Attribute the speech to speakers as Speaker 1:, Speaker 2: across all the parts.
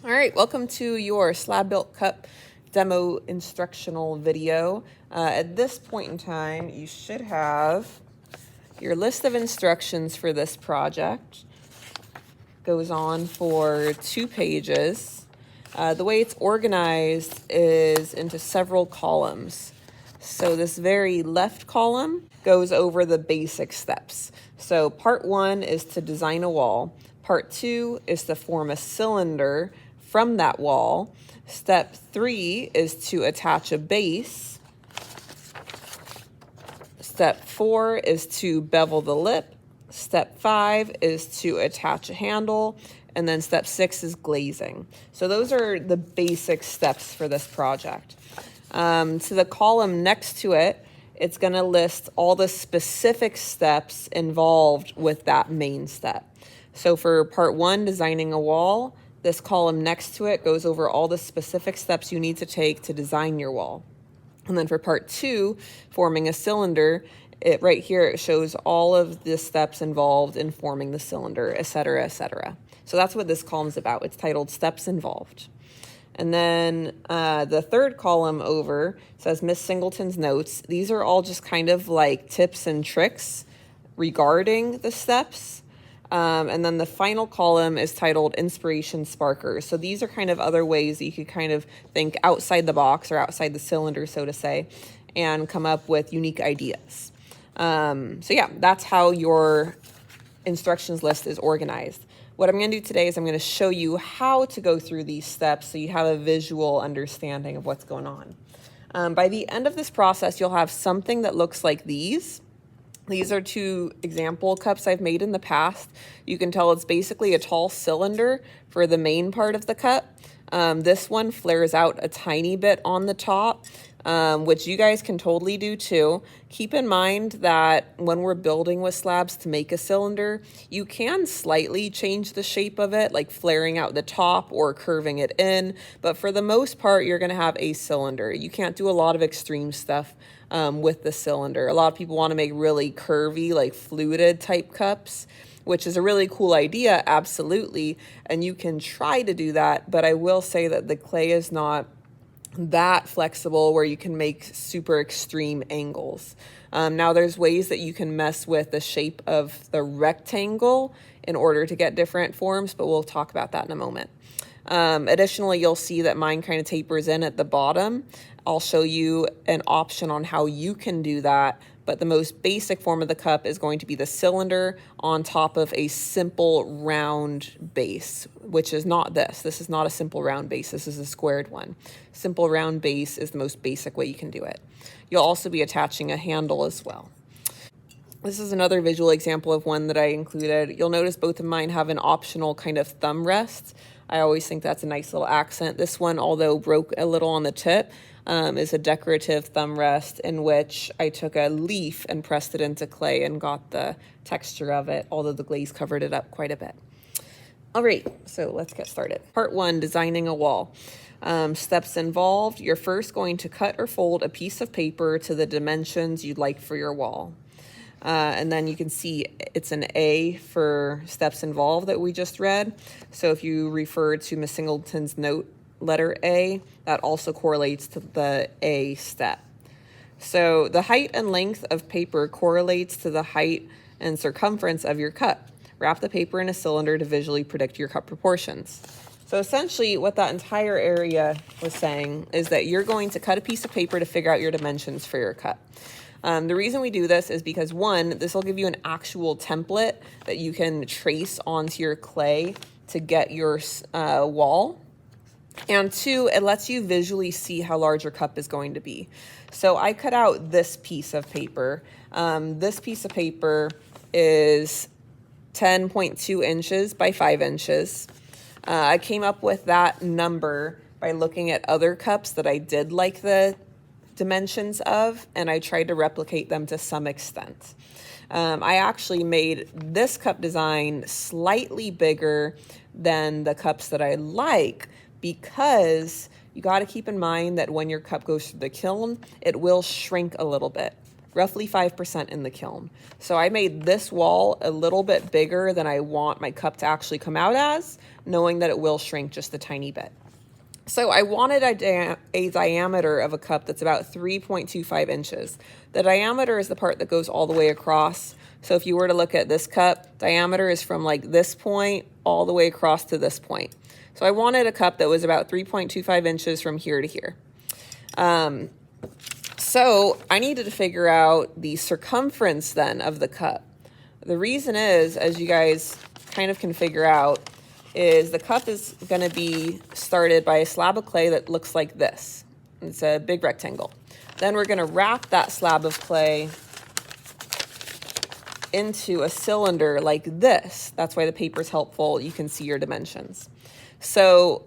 Speaker 1: All right, welcome to your slab built cup demo instructional video. At this point in time, you should have your list of instructions for this project. Goes on for 2 pages. The way it's organized is into several columns. So this very left column goes over the basic steps. So part 1 is to design a wall. Part 2 is to form a cylinder from that wall. Step 3 is to attach a base. Step 4 is to bevel the lip. Step 5 is to attach a handle. And then step 6 is glazing. So those are the basic steps for this project. To the column next to it, it's going to list all the specific steps involved with that main step. So for part 1, designing a wall, this column next to it goes over all the specific steps you need to take to design your wall. And then for part 2, forming a cylinder, right here it shows all of the steps involved in forming the cylinder, etc., etc. So that's what this column is about. It's titled Steps Involved. And then the third column over says Miss Singleton's notes. These are all just kind of like tips and tricks regarding the steps. And then the final column is titled Inspiration Sparkers. So these are kind of other ways that you could kind of think outside the box or outside the cylinder, so to say, and come up with unique ideas. So yeah, that's how your instructions list is organized. What I'm going to do today is I'm going to show you how to go through these steps so you have a visual understanding of what's going on. By the end of this process, you'll have something that looks like these. These are 2 example cups I've made in the past. You can tell it's basically a tall cylinder for the main part of the cup. This one flares out a tiny bit on the top, which you guys can totally do too. Keep in mind that when we're building with slabs to make a cylinder, you can slightly change the shape of it, like flaring out the top or curving it in. But for the most part, you're going to have a cylinder. You can't do a lot of extreme stuff with the cylinder. A lot of people want to make really curvy, like fluted type cups, which is a really cool idea, absolutely. And you can try to do that, but I will say that the clay is not that flexible where you can make super extreme angles. Now there's ways that you can mess with the shape of the rectangle in order to get different forms, but we'll talk about that in a moment. Additionally, you'll see that mine kind of tapers in at the bottom. I'll show you an option on how you can do that, but the most basic form of the cup is going to be the cylinder on top of a simple round base, which is not this. This is not a simple round base. This is a squared one. Simple round base is the most basic way you can do it. You'll also be attaching a handle as well. This is another visual example of one that I included. You'll notice both of mine have an optional kind of thumb rest. I always think that's a nice little accent. This one, although broke a little on the tip, is a decorative thumb rest in which I took a leaf and pressed it into clay and got the texture of it, although the glaze covered it up quite a bit. All right, so let's get started. Part 1, designing a wall. Steps involved. You're first going to cut or fold a piece of paper to the dimensions you'd like for your wall. And then you can see it's an A for steps involved that we just read. So if you refer to Miss Singleton's note, letter A, that also correlates to the A step. So the height and length of paper correlates to the height and circumference of your cup. Wrap the paper in a cylinder to visually predict your cup proportions. So essentially what that entire area was saying is that you're going to cut a piece of paper to figure out your dimensions for your cup. The reason we do this is because 1, this will give you an actual template that you can trace onto your clay to get your wall. And 2, it lets you visually see how large your cup is going to be. So I cut out this piece of paper. This piece of paper is 10.2 inches by 5 inches. I came up with that number by looking at other cups that I did like the dimensions of, and I tried to replicate them to some extent. I actually made this cup design slightly bigger than the cups that I like, because you got to keep in mind that when your cup goes through the kiln, it will shrink a little bit. roughly 5% in the kiln. So I made this wall a little bit bigger than I want my cup to actually come out as, knowing that it will shrink just a tiny bit. So I wanted a diameter of a cup that's about 3.25 inches. The diameter is the part that goes all the way across. So if you were to look at this cup, diameter is from like this point all the way across to this point. So I wanted a cup that was about 3.25 inches from here to here. So I needed to figure out the circumference then of the cup. The reason is, as you guys kind of can figure out, is the cup is going to be started by a slab of clay that looks like this. It's a big rectangle. Then we're going to wrap that slab of clay into a cylinder like this. That's why the paper is helpful. You can see your dimensions. So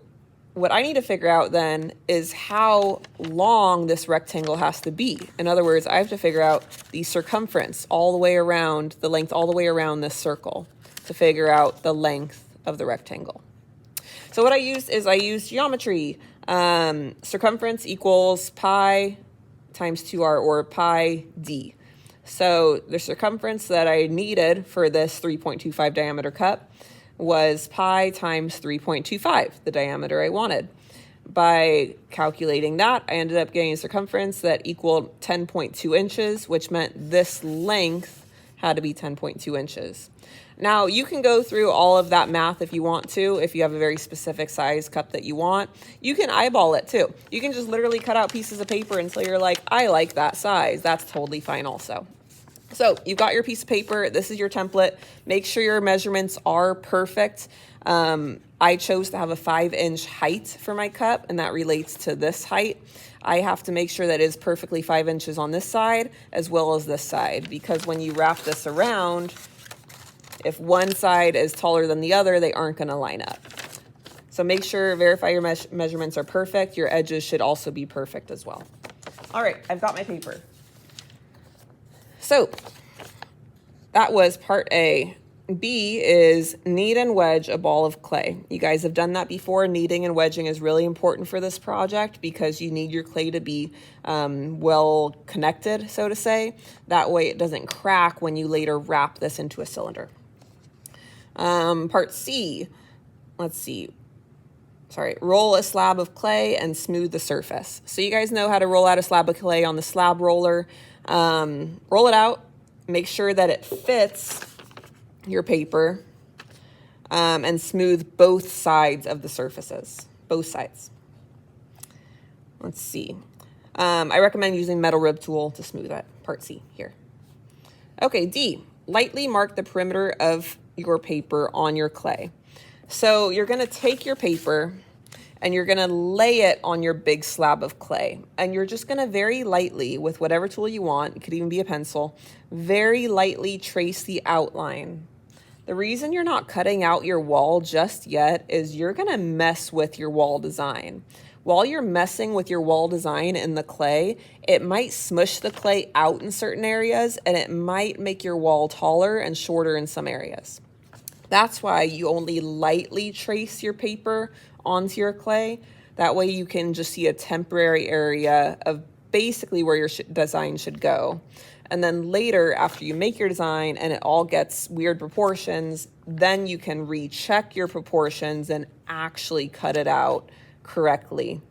Speaker 1: what I need to figure out then is how long this rectangle has to be. In other words, I have to figure out the circumference all the way around, the length all the way around this circle to figure out the length of the rectangle. So what I used is I used geometry. Circumference equals pi times 2r, or pi d. So the circumference that I needed for this 3.25 diameter cup was pi times 3.25, the diameter I wanted. By calculating that, I ended up getting a circumference that equaled 10.2 inches, which meant this length had to be 10.2 inches. Now, you can go through all of that math if you want to, if you have a very specific size cup that you want. You can eyeball it too. You can just literally cut out pieces of paper until you're like, I like that size. That's totally fine also. So you've got your piece of paper. This is your template. Make sure your measurements are perfect. I chose to have a 5-inch height for my cup, and that relates to this height. I have to make sure that it is perfectly 5 inches on this side as well as this side, because when you wrap this around, if one side is taller than the other, they aren't going to line up. So make sure, verify your measurements are perfect. Your edges should also be perfect as well. All right, I've got my paper. So that was part A. B is knead and wedge a ball of clay. You guys have done that before. Kneading and wedging is really important for this project because you need your clay to be well connected, so to say. That way it doesn't crack when you later wrap this into a cylinder. Part C, let's see. Roll a slab of clay and smooth the surface. So you guys know how to roll out a slab of clay on the slab roller. Roll it out, make sure that it fits your paper, and smooth both sides of the surfaces, both sides. Let's see. I recommend using metal rib tool to smooth that. Part C here. Okay, D, lightly mark the perimeter of your paper on your clay. So you're going to take your paper and you're going to lay it on your big slab of clay. And you're just going to very lightly, with whatever tool you want, it could even be a pencil, very lightly trace the outline. The reason you're not cutting out your wall just yet is you're going to mess with your wall design. While you're messing with your wall design in the clay, it might smush the clay out in certain areas, and it might make your wall taller and shorter in some areas. That's why you only lightly trace your paper onto your clay. That way you can just see a temporary area of basically where your design should go. And then later, after you make your design and it all gets weird proportions, then you can recheck your proportions and actually cut it out correctly